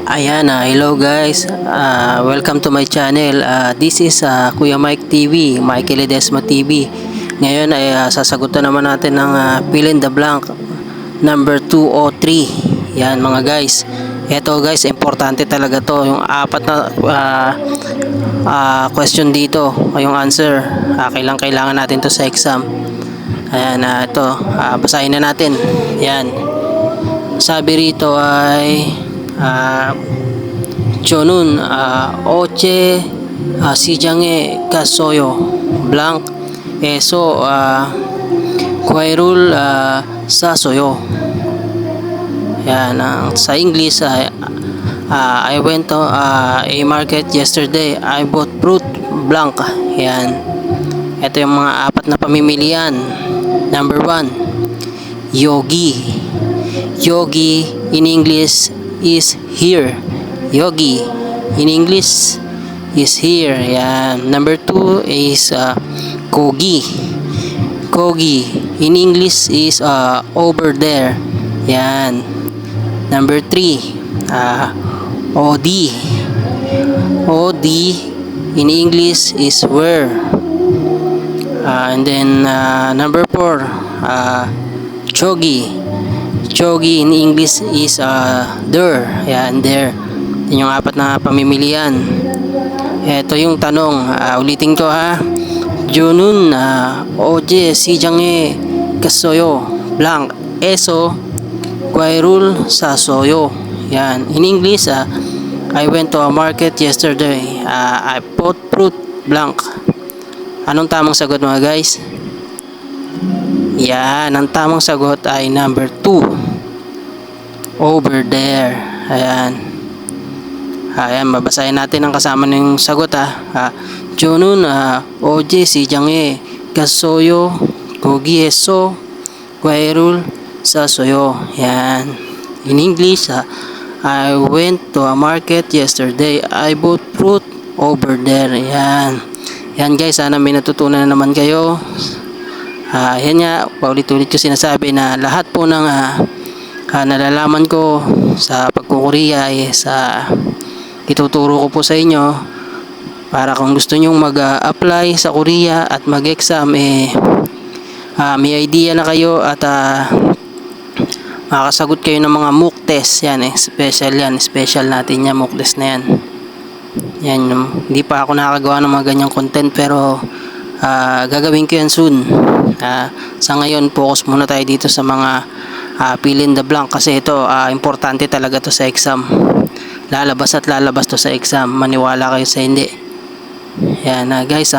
Ayan, hello guys. Welcome to my channel. This is Kuya Mike TV, Michael Ledesma TV. Ngayon ay sasagutan naman natin ng fill in the blank number 2 o 3. Yan mga guys. Ito guys, importante talaga to. Yung apat na question dito, yung answer. Kailangan natin to sa exam. Ayan, ito. Basahin na natin. Yan. Sabi rito ay Chonun oche sijange kasoyo blank eso kwairul sasoyo. Yan, sa English I went to a market yesterday. I bought fruit blank. Yan. Ito yung mga apat na pamimilian. Number 1, yogi. Yogi in English is here. Yogi in English is here. Yan. Number 2 is kogi. Kogi in English is over there. Yan. Number 3, odi. Odi in English is where. And then number 4, chogi. Chogi in English is there. Yan, there. Yan yung apat na pamimilian. Ito yung tanong. Ulitin ko ha. Junun oje sijange kasoyo blank eso kwairul sasoyo. Yan. In English, I went to a market yesterday. I bought fruit blank. Anong tamang sagot mga guys? Yan, ang tamang sagot ay number 2, over there. Ayan. Ayan, babasahin natin ang kasama ng sagot Chonun oje sijange kasoyo kogi eso kwairul sasoyo. Yan. In English, I went to a market yesterday. I bought fruit over there. Yan. Yan guys, sana may natutunan na naman kayo. Yan nga, paulit-ulit ko sinasabi na lahat po ng nalalaman ko sa pagkukorea ituturo ko po sa inyo para kung gusto nyong mag-apply sa Korea at mag-exam may idea na kayo at makasagot kayo ng mga mock test. Yan, special natin yan, mock test na yan. Yan, hindi pa ako nakagawa ng mga ganyang content pero gagawin ko yan soon. Sa ngayon, focus muna tayo dito sa mga fill in the blank kasi ito importante talaga to sa exam. Lalabas to sa exam, maniwala kayo sa hindi. Yan guys,